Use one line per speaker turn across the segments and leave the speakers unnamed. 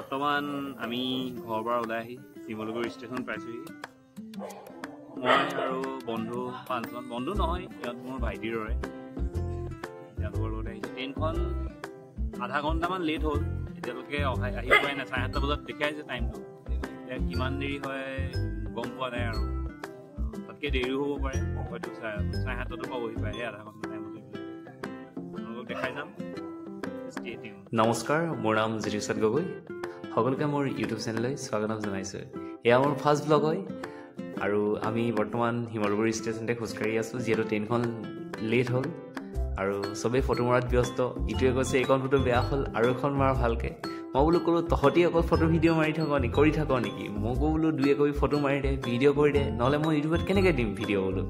বৰ্তমান আমি ঘৰৰ পৰা ওলাই আহি শিমলুগুৰি ষ্টেচন পাইছোঁহি। মই আৰু বন্ধু 5জন, বন্ধু নহয় ইয়াত মোৰ ভাইটিৰ দৰে, তেওঁলোকৰ লগত আহিছোঁ। ট্ৰেইনখন আধা ঘণ্টামান লেট হ'ল, এতিয়ালৈকে আহি পোৱাই নাই। 7:30 বজাত দেখাইছে টাইমটো, এতিয়া কিমান দেৰি হয় গম পোৱা নাই আৰু তাতকৈ দেৰিও হ'ব পাৰে, হয়তো 7:30 পাবহি পাৰে। সেই আধা ঘণ্টা টাইমত আপোনালোকক দেখাই যাম।
নমস্কাৰ, মোৰ নাম জ্যোতিষত গগৈ। সকলোকে মোৰ ইউটিউব চেনেললৈ স্বাগতম জনাইছোঁ। এয়া মোৰ ফাৰ্ষ্ট ব্লগ হয় আৰু আমি বৰ্তমান শিমলুগুৰি ষ্টেচনতে খোজকাঢ়ি আছোঁ, যিহেতু ট্ৰেইনখন লেট হ'ল আৰু চবেই ফটো মৰাত ব্যস্ত। ইটোৱে কৈছে এইখন ফটো বেয়া হ'ল আৰু এখন মাৰ ভালকৈ। মই বোলো ক'লোঁ তহঁতি অকল ফটো ভিডিঅ' মাৰি থাক নেকি? মোকো বোলো 2 ফটো মাৰি দে, ভিডিঅ' কৰি দে, নহ'লে মই ইউটিউবত কেনেকৈ দিম ভিডিঅ' বোলো।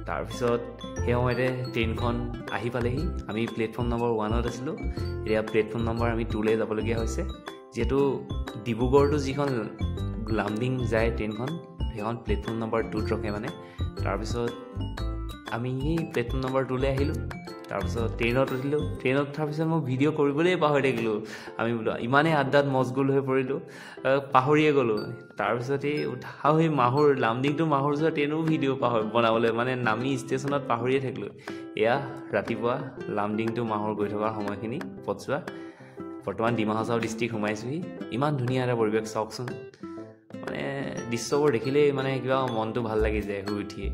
তাৰপিছত সেই সময়তে ট্ৰেইনখন আহি পালেহি। আমি প্লেটফৰ্ম নম্বৰ 1ত আছিলোঁ, এতিয়া প্লেটফৰ্ম নম্বৰ আমি 2লৈ যাবলগীয়া হৈছে। যিহেতু ডিব্ৰুগড়টো যিখন লামডিং যায় ট্ৰেইনখন, সেইখন প্লেটফৰ্ম নম্বৰ 2ত ৰখে মানে। তাৰপিছত আমি সেই প্লেটফৰ্ম নম্বৰ 2লৈ আহিলোঁ। তাৰপিছত ট্ৰেইনত উঠিলোঁ। ট্ৰেইনত উঠাৰ পিছত মই ভিডিঅ' কৰিবলৈ পাহৰি থাকিলোঁ। আমি বোলো ইমানেই আড্ডাত মচগুল হৈ পৰিলোঁ, পাহৰিয়ে গ'লোঁ। তাৰপিছত এই উঠা হৈ লামডিং টু মাহুৰ যোৱা ট্ৰেইনো ভিডিঅ' বনাবলৈ মানে নামি ষ্টেচনত পাহৰিয়ে থাকিলোঁ। এয়া ৰাতিপুৱা লামডিং টু মাহুৰ গৈ থকাৰ সময়খিনি পথছোৱা। বৰ্তমান ডিমা হাছাও ডিষ্ট্ৰিক্ট সোমাইছোঁহি। ইমান ধুনীয়া এটা পৰিৱেশ চাওকচোন, মানে দৃশ্যবোৰ দেখিলেই মানে কিবা মনটো ভাল লাগি যায় শুই উঠিয়ে।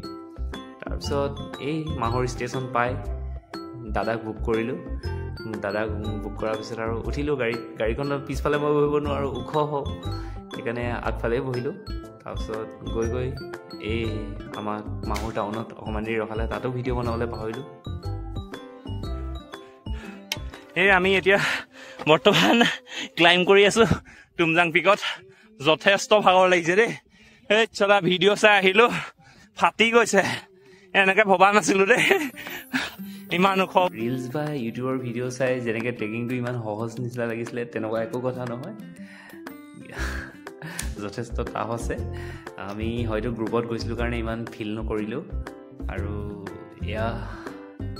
তাৰপিছত এই মাহুৰ ষ্টেচন পাই দাদাক বুক কৰিলোঁ। দাদাক বুক কৰাৰ পিছত আৰু উঠিলোঁ গাড়ীখনত। পিছফালে মই বহিব নোৱাৰোঁ, ওখ হওঁ, সেইকাৰণে আগফালেই বহিলোঁ। তাৰপিছত গৈ এই আমাক মাহুৰ টাউনত অকণমান দেৰি ৰখালে, তাতো ভিডিঅ' বনাবলৈ পাহৰিলোঁ।
এই আমি এতিয়া বৰ্তমান ক্লাইম্ব কৰি আছোঁ তুমজাং পিকত। যথেষ্ট ভাগৰ লাগিছে দেই। এই চলা ভিডিঅ' চাই আহিলোঁ, ফাটি গৈছে। এনেকৈ ভবা নাছিলোঁ দেই ইমান ওখ।
ৰিলছ বা ইউটিউবৰ ভিডিঅ' চাই যেনেকৈ ট্ৰেকিংটো ইমান সহজ নিচিনা লাগিছিলে, তেনেকুৱা একো কথা নহয়, যথেষ্ট টাফ আছে। আমি হয়তো গ্ৰুপত গৈছিলোঁ কাৰণে ইমান ফিল নকৰিলোঁ। আৰু এয়া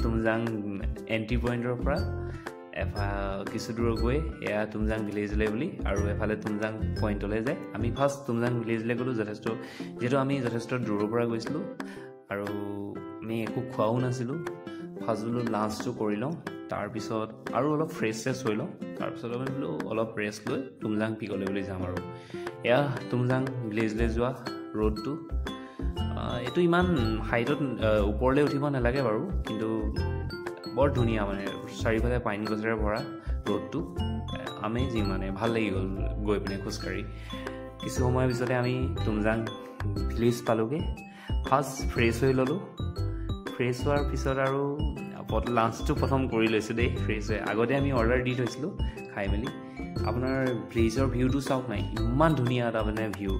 তুমজাং এণ্ট্ৰি পইণ্টৰ পৰা কিছু দূৰ গৈ এয়া তুমজাং ভিলেজলৈ বুলি, আৰু এফালে তুমজাং পইণ্টলৈ যায়। আমি ফাৰ্ষ্ট তুমজাং ভিলেজলৈ গ'লোঁ, যিহেতু আমি যথেষ্ট দূৰৰ পৰা গৈছিলোঁ আৰু আমি একো খোৱাও নাছিলোঁ। ফাৰ্ষ্ট বোলো লাঞ্চটো কৰি লওঁ, তাৰপিছত আৰু অলপ ফ্ৰেছ হৈ লওঁ। তাৰপিছত আমি বোলো অলপ ৰেষ্ট লৈ তুমজাং পিকলৈ বুলি যাম। আৰু এয়া তুমজাং ভিলেজলৈ যোৱা ৰোডটো। এইটো ইমান হাইটত ওপৰলৈ উঠিব নালাগে বাৰু, কিন্তু বৰ ধুনীয়া, মানে চাৰিওফালে পাইন গছেৰে ভৰা ৰোডটো। আমেজিং, মানে ভাল লাগি গ'ল গৈ পিনে খোজকাঢ়ি। কিছু সময়ৰ পিছতে আমি তুমজাং ভিলেজ পালোঁগৈ। ফাৰ্ষ্ট ফ্ৰেছ হৈ ল'লোঁ। ফ্ৰেছ হোৱাৰ পিছত আৰু লাঞ্চটো প্ৰথম কৰি লৈছোঁ দেই ফ্ৰেছ হৈ। আগতে আমি অৰ্ডাৰ দি থৈছিলোঁ খাই মেলি। আপোনাৰ ভিলেজৰ ভিউটো চাওক নাই, ইমান ধুনীয়া এটা মানে ভিউ,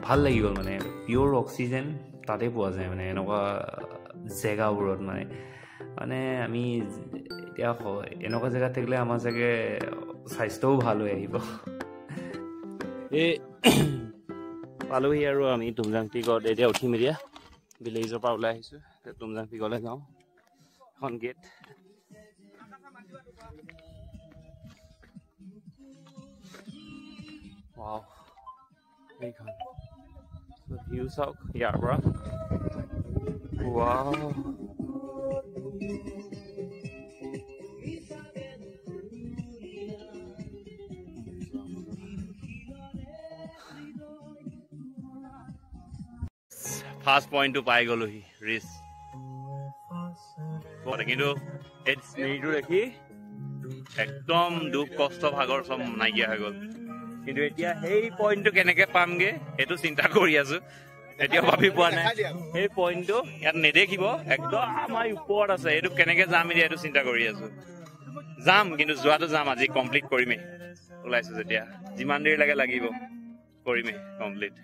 ভাল লাগি গ'ল। মানে পিয়'ৰ অক্সিজেন তাতে পোৱা যায়, মানে এনেকুৱা জেগাবোৰত মানে আমি এতিয়া এনেকুৱা জেগাত থাকিলে আমাৰ চাগে স্বাস্থ্যও ভাল হৈ আহিব।
এই পালোহি আৰু আমি তুমজাং পিকত। এতিয়া উঠিম, এতিয়া ভিলেজৰ পৰা ওলাই আহিছোঁ, তুমজাং পিকলৈ যাওঁ। এখন গেট, এইখন ভিউ চাওক ইয়াৰ পৰা। ফাৰ্ষ্ট পইণ্টটো পাই গ'লোহি, ৰিচ। কিন্তু এই স্মৃতিটো দেখি একদম দুখ কষ্ট ভাগৰ চব নাইকিয়া হৈ গ'ল। কিন্তু এতিয়া সেই পইণ্টটো কেনেকে পামগে সেইটো চিন্তা কৰি আছো, এতিয়া ভাবি পোৱা নাই। সেই পইণ্টটো ইয়াত নেদেখিব, একদম আমাৰ ওপৰত আছে। এইটো কেনেকে যাম এতিয়া, এইটো চিন্তা কৰি আছো। যাম, কিন্তু যোৱাটো যাম, আজি কমপ্লিট কৰিমেই। ওলাইছো যেতিয়া, যিমান দেৰি লাগে লাগিব, কৰিমেই কমপ্লিট।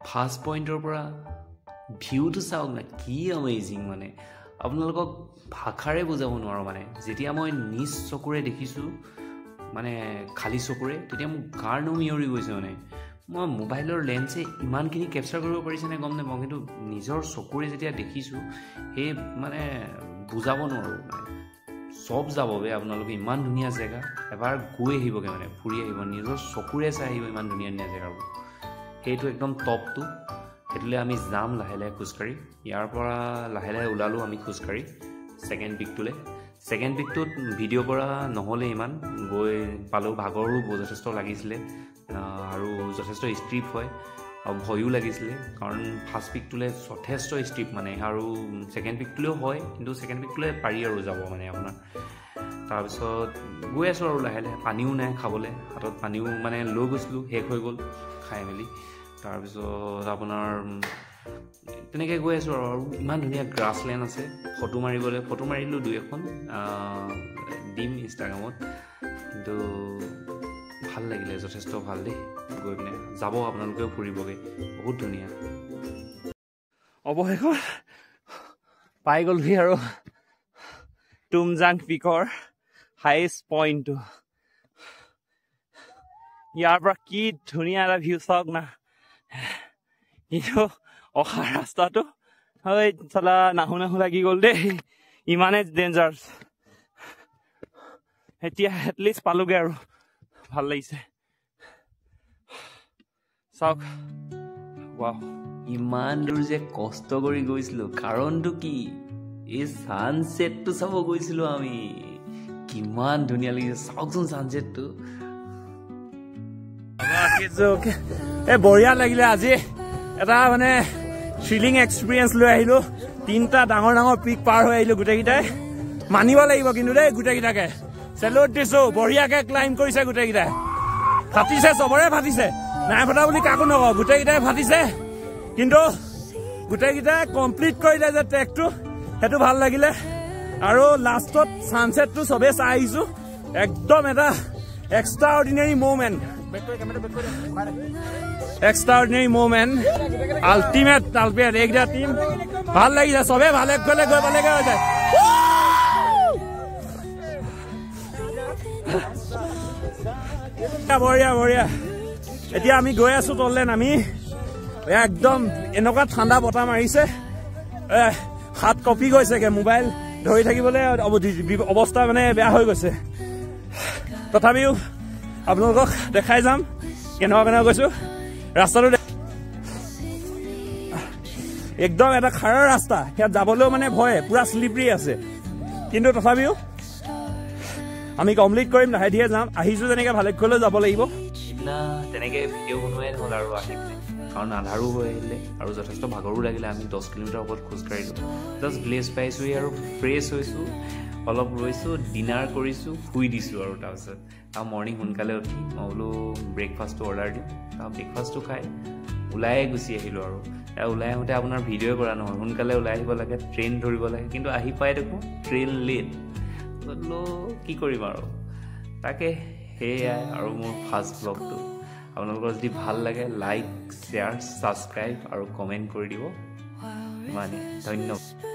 ফাৰ্ষ্ট পইণ্টৰ পৰা ভিউটো চাওক না, কি এমেজিং, মানে আপোনালোকক ভাষাৰে বুজাব নোৱাৰোঁ। মানে যেতিয়া মই নিজ চকুৰে দেখিছোঁ, মানে খালী চকুৰে, তেতিয়া মোক গাৰ নোম ইয়ৰি গৈছে। মানে মই মোবাইলৰ লেন্সে ইমানখিনি কেপচাৰ কৰিব পাৰিছেনে গম নাপাওঁ, কিন্তু নিজৰ চকুৰে যেতিয়া দেখিছোঁ, সেই মানে বুজাব নোৱাৰোঁ। মানে চব যাবগে আপোনালোকে ইমান ধুনীয়া জেগা এবাৰ গৈ আহিবগে মানে ফুৰি আহিব নিজৰ চকুৰে চাই আহিব ইমান ধুনীয়া ধুনীয়া জেগাবোৰ সেইটো একদম টপটো সেইটোলৈ আমি যাম লাহে লাহে খোজকাঢ়ি ইয়াৰ পৰা লাহে লাহে ওলালোঁ আমি খোজকাঢ়ি ছেকেণ্ড পিকটোত ভিডিঅ' কৰা নহ'লে ইমান গৈ পালোঁ ভাগৰো যথেষ্ট লাগিছিলে আৰু যথেষ্ট ষ্ট্ৰিপ হয় আৰু ভয়ো লাগিছিলে কাৰণ ফাৰ্ষ্ট পিকটোলৈ যথেষ্ট ষ্ট্ৰিপ মানে আৰু ছেকেণ্ড পিকটোলৈও হয় কিন্তু ছেকেণ্ড পিকটোলৈ পাৰি আৰু যাব মানে আপোনাৰ তাৰপিছত গৈ আছোঁ আৰু লাহে লাহে পানীও নাই খাবলৈ হাতত পানীও মানে লৈ গৈছিলোঁ শেষ হৈ গ'ল খাই মেলি তাৰপিছত আপোনাৰ তেনেকৈ গৈ আছোঁ আৰু ইমান ধুনীয়া গ্ৰাছলেণ্ড আছে ফটো মাৰিলোঁ 2-এখন দিম ইনষ্টাগ্ৰামত কিন্তু ভাল লাগিলে যথেষ্ট ভাল দেই গৈ পিনে যাব আপোনালোকেও ফুৰিবগৈ বহুত ধুনীয়া
অৱশেষত পাই গ'লহি আৰু টুমজাং পিকৰ হাইষ্ট পইণ্টটো ইয়াৰ পৰা কি ধুনীয়া এটা ভিউ চাওক না কিন্তু অহা ৰাস্তাটো চালা নাহু লাগি গ'ল দেই ইমানে ডেঞ্জাৰ্ছ এতিয়া এটলিষ্ট পালোগে আৰু ভাল লাগিছে চাওক ৱাও
ইমান দূৰ যে কষ্ট কৰি গৈছিলোঁ কাৰণটো কি এই ছানছেটটো চাব গৈছিলোঁ আমি কিমান ধুনীয়া লাগিছে চাওকচোন ছানছেটটো
বঢ়িয়া লাগিলে আজি এটা মানে থ্ৰিলিং এক্সপিৰিয়েঞ্চ লৈ আহিলো 3টা ডাঙৰ পিক পাৰ হৈ আহিলো গোটেইকেইটাই মানিব লাগিব কিন্তু দেই গোটেইকেইটাকে চেলুট দিছো বঢ়িয়াকে ক্লাইম কৰিছে গোটেইকেইটাই ফাটিছে চবৰে ফাটিছে নাই ফটা বুলি কাকো নকওঁ গোটেইকেইটাই ফাটিছে কিন্তু গোটেইকেইটাই কমপ্লিট কৰিলে যে ট্ৰেকটো সেইটো ভাল লাগিলে আৰু লাষ্টত ছানছেটটো চবেই চাই আহিছো একদম এটা এক্সট্ৰাঅৰ্ডিনেৰী মুভমেণ্ট আল্টিমেট এইকেইটা টিম ভাল লাগিছে চবে ভালে গ'লে গৈ পালেগে হৈ যায় বঢ়িয়া এতিয়া আমি গৈ আছো তললে নামি একদম এনেকুৱা ঠাণ্ডা বতাহ মাৰিছে হাত কঁপি গৈছেগে মোবাইল ধৰি থাকিবলৈ অৱস্থা মানে বেয়া হৈ গৈছে তথাপিও আপোনালোকক দেখাই যাম কেনেকুৱা গৈছো ৰাস্তাটো একদম এটা খাৰা ৰাস্তা ইয়াত যাবলৈও মানে ভয় পুৰা শ্লিপাৰী আছে কিন্তু তথাপিও আমি কমপ্লিট কৰিম লাহে ধীৰে যাম আহিছো যেনেকে ভালকৈ যাব লাগিব
তেনেকৈ ভিডিঅ' বনোৱাই নহ'ল আৰু আহি পিনে কাৰণ আন্ধাৰো হৈ আহিলে আৰু যথেষ্ট ভাগৰো লাগিলে আমি 10 কিলোমিটাৰ ওপৰত খোজকাঢ়িলোঁ জাষ্ট ব্লেছ পাইছোঁহি আৰু ফ্ৰেছ হৈছোঁ অলপ ৰৈছোঁ ডিনাৰ কৰিছোঁ শুই দিছোঁ আৰু তাৰপিছত মৰ্ণিং সোনকালে উঠি মই বোলো ব্ৰেকফাষ্টটো অৰ্ডাৰ দিওঁ ব্ৰেকফাষ্টটো খাই ওলাই গুচি আহিলোঁ আৰু ওলাই আহোঁতে আপোনাৰ ভিডিঅ'ই কৰা নহয় সোনকালে ওলাই আহিব লাগে ট্ৰেইন ধৰিব লাগে কিন্তু আহি পাই দেখোঁ ট্ৰেইন লেট বোলো কি কৰিম আৰু তাকে সেয়াই আৰু মোৰ ফাৰ্ষ্ট ব্লগটো আপোনালোকৰ যদি ভাল লাগে লাইক শ্বেয়াৰ ছাবস্ক্ৰাইব আৰু কমেণ্ট কৰি দিব ইমানেই ধন্যবাদ